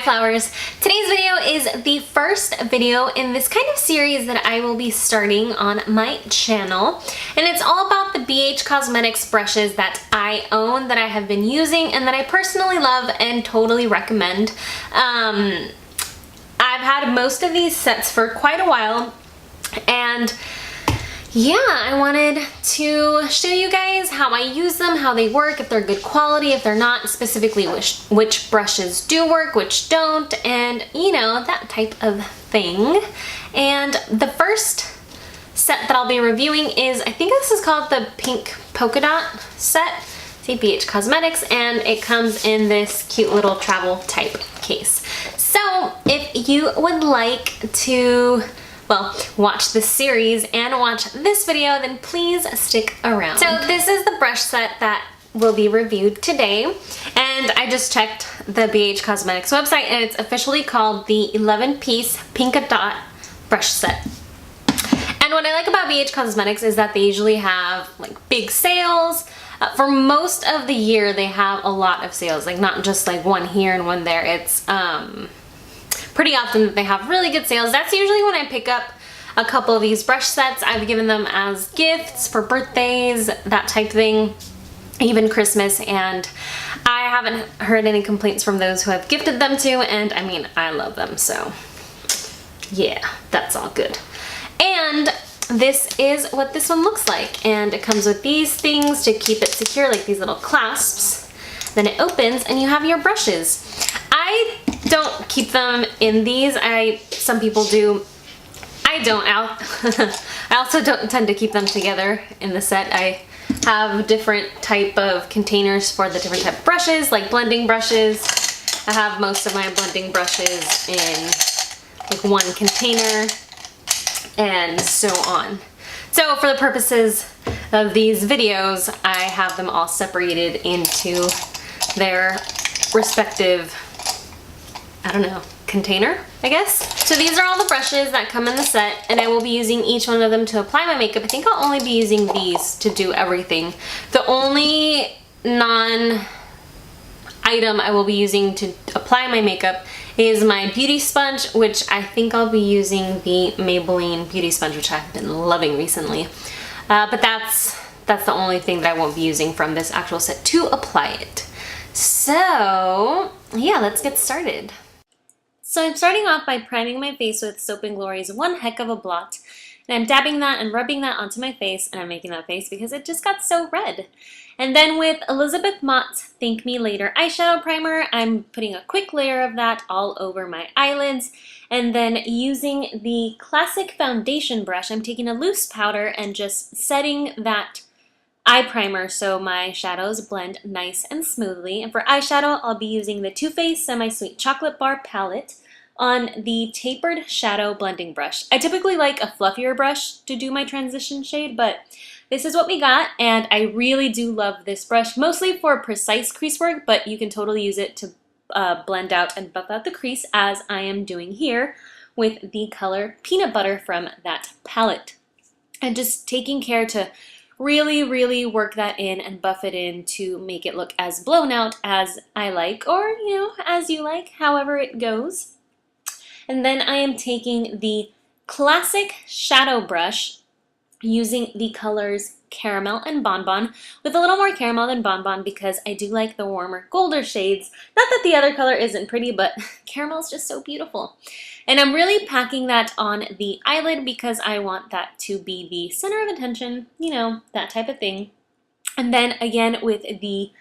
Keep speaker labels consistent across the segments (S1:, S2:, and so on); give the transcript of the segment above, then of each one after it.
S1: Flowers. Today's video is the first video in this kind of series that I will be starting on my channel, and it's all about the BH Cosmetics brushes that I own, that I have been using, and that I personally love and totally recommend. I've had most of these sets for quite a while, and yeah, I wanted to show you guys how I use them, how they work, if they're good quality, if they're not, specifically which brushes do work, which don't, and you know, that type of thing. And the first set that I'll be reviewing is, I think this is called the Pink Polka Dot set, BH Cosmetics, and it comes in this cute little travel type case. So if you would like to, well, watch this series and watch this video, then please stick around. So this is the brush set that will be reviewed today, and I just checked the BH Cosmetics website, and it's officially called the 11-piece Polka Dot brush set. And what I like about BH Cosmetics is that they usually have like big sales. For most of the year they have a lot of sales, like not just like one here and one there. It's pretty often that they have really good sales. That's usually when I pick up a couple of these brush sets. I've given them as gifts for birthdays, that type thing, even Christmas, and I haven't heard any complaints from those who have gifted them to, and I mean, I love them, so yeah, that's all good. And this is what this one looks like, and it comes with these things to keep it secure, like these little clasps. Then it opens and you have your brushes. I don't keep them in these. Some people do. I don't. I also don't tend to keep them together in the set. I have different type of containers for the different type of brushes, like blending brushes. I have most of my blending brushes in like one container and so on. So for the purposes of these videos, I have them all separated into their respective, I don't know, container, I guess. So these are all the brushes that come in the set, and I will be using each one of them to apply my makeup. I think I'll only be using these to do everything. The only non-item I will be using to apply my makeup is my beauty sponge, which I think I'll be using the Maybelline beauty sponge, which I've been loving recently. But that's the only thing that I won't be using from this actual set to apply it. So yeah, let's get started. So I'm starting off by priming my face with Soap & Glory's One Heck of a Blot. And I'm dabbing that and rubbing that onto my face, and I'm making that face because it just got so red. And then with Elizabeth Mott's Thank Me Later eyeshadow primer, I'm putting a quick layer of that all over my eyelids. And then using the classic foundation brush, I'm taking a loose powder and just setting that eye primer so my shadows blend nice and smoothly. And for eyeshadow, I'll be using the Too Faced Semi-Sweet Chocolate Bar palette on the tapered shadow blending brush. I typically like a fluffier brush to do my transition shade, but this is what we got, and I really do love this brush, mostly for precise crease work, but you can totally use it to blend out and buff out the crease, as I am doing here with the color Peanut Butter from that palette. And just taking care to really work that in and buff it in to make it look as blown out as I like, or you know, as you like, however it goes. And then I am taking the classic shadow brush using the colors Caramel and Bonbon, with a little more caramel than Bonbon because I do like the warmer, golder shades. Not that the other color isn't pretty, but caramel is just so beautiful. And I'm really packing that on the eyelid because I want that to be the center of attention, you know, that type of thing. And then again with the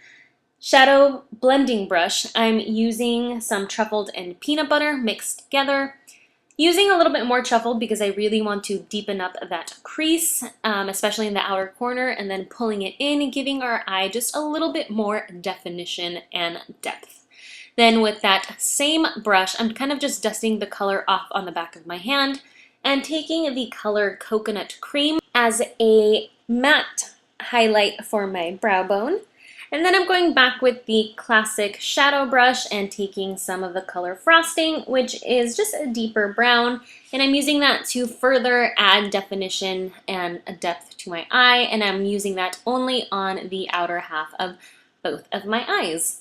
S1: shadow blending brush, I'm using some truffled and peanut butter mixed together. Using a little bit more truffled because I really want to deepen up that crease, especially in the outer corner, and then pulling it in, giving our eye just a little bit more definition and depth. Then with that same brush, I'm kind of just dusting the color off on the back of my hand and taking the color Coconut Cream as a matte highlight for my brow bone. And then I'm going back with the classic shadow brush and taking some of the color Frosting, which is just a deeper brown, and I'm using that to further add definition and a depth to my eye, and I'm using that only on the outer half of both of my eyes.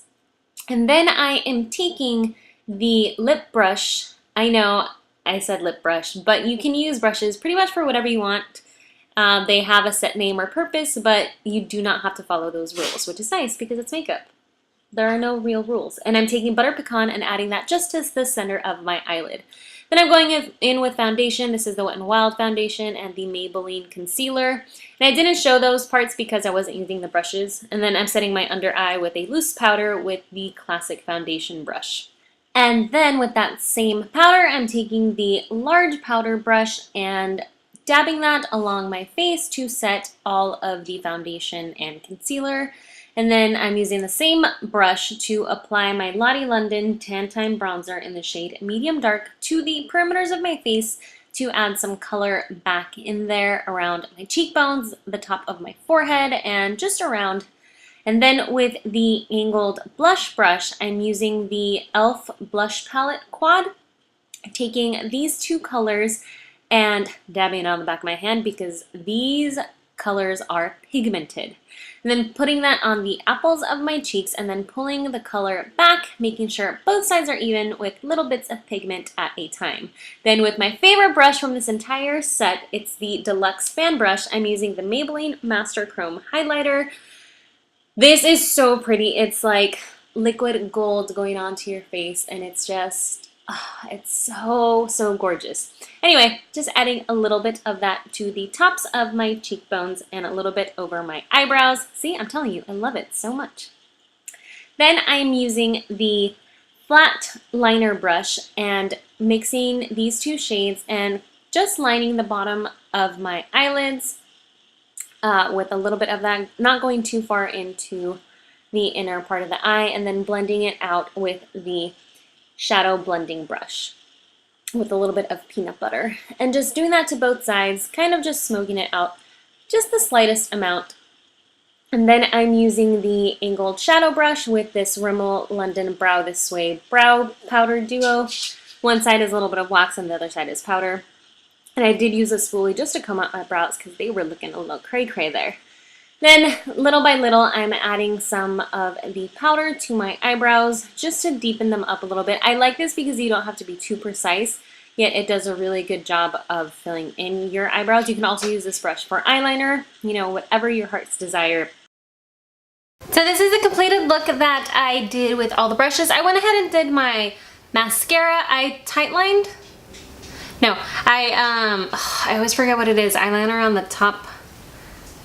S1: And then I am taking the lip brush. I know I said lip brush, but you can use brushes pretty much for whatever you want. They have a set name or purpose, but you do not have to follow those rules, which is nice because it's makeup. There are no real rules. And I'm taking Butter Pecan and adding that just to the center of my eyelid. Then I'm going in with foundation. This is the Wet n Wild foundation and the Maybelline concealer. And I didn't show those parts because I wasn't using the brushes. And then I'm setting my under eye with a loose powder with the classic foundation brush. And then with that same powder, I'm taking the large powder brush and dabbing that along my face to set all of the foundation and concealer. And then I'm using the same brush to apply my Lottie London Tan Time Bronzer in the shade Medium Dark to the perimeters of my face to add some color back in there around my cheekbones, the top of my forehead, and just around. And then with the angled blush brush, I'm using the e.l.f. Blush Palette Quad, taking these two colors and dabbing it on the back of my hand because these colors are pigmented. And then putting that on the apples of my cheeks and then pulling the color back, making sure both sides are even with little bits of pigment at a time. Then with my favorite brush from this entire set, it's the Deluxe Fan Brush. I'm using the Maybelline Master Chrome Highlighter. This is so pretty. It's like liquid gold going onto your face and it's just, it's so gorgeous. Anyway, just adding a little bit of that to the tops of my cheekbones and a little bit over my eyebrows. See, I'm telling you, I love it so much. Then I'm using the flat liner brush and mixing these two shades and just lining the bottom of my eyelids with a little bit of that, not going too far into the inner part of the eye, and then blending it out with the shadow blending brush with a little bit of peanut butter. And just doing that to both sides, kind of just smoking it out just the slightest amount. And then I'm using the angled shadow brush with this Rimmel London Brow This Way Brow Powder Duo. One side is a little bit of wax and the other side is powder. And I did use a spoolie just to comb out my brows because they were looking a little cray-cray there. Then, little by little, I'm adding some of the powder to my eyebrows just to deepen them up a little bit. I like this because you don't have to be too precise, yet it does a really good job of filling in your eyebrows. You can also use this brush for eyeliner, you know, whatever your heart's desire. So this is the completed look that I did with all the brushes. I went ahead and did my mascara. I tightlined. No, I always forget what it is. Eyeliner on the top,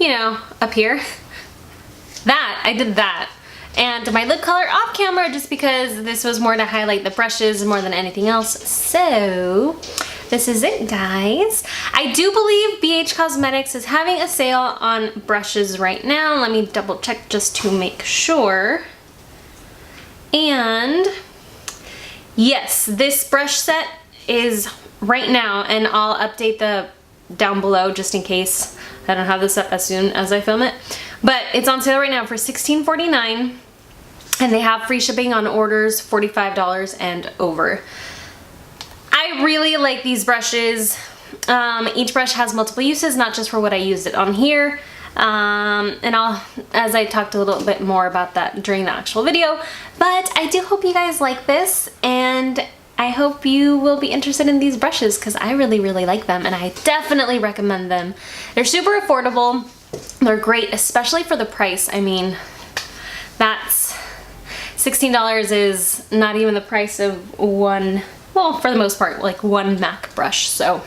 S1: you know, up here. That, I did that. And my lip color off camera just because this was more to highlight the brushes more than anything else. So, this is it, guys. I do believe BH Cosmetics is having a sale on brushes right now. Let me double check just to make sure. And yes, this brush set is right now, and I'll update the down below just in case I don't have this up as soon as I film it. But it's on sale right now for $16.49, and they have free shipping on orders $45 and over. I really like these brushes. Each brush has multiple uses, not just for what I used it on here. And as I talked a little bit more about that during the actual video, but I do hope you guys like this, and I hope you will be interested in these brushes because I really like them and I definitely recommend them. They're super affordable. They're great, especially for the price. I mean, that's $16 is not even the price of one, well, for the most part, like one MAC brush. So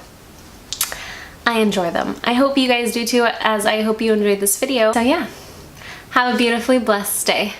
S1: I enjoy them. I hope you guys do too, as I hope you enjoyed this video. So yeah, have a beautifully blessed day.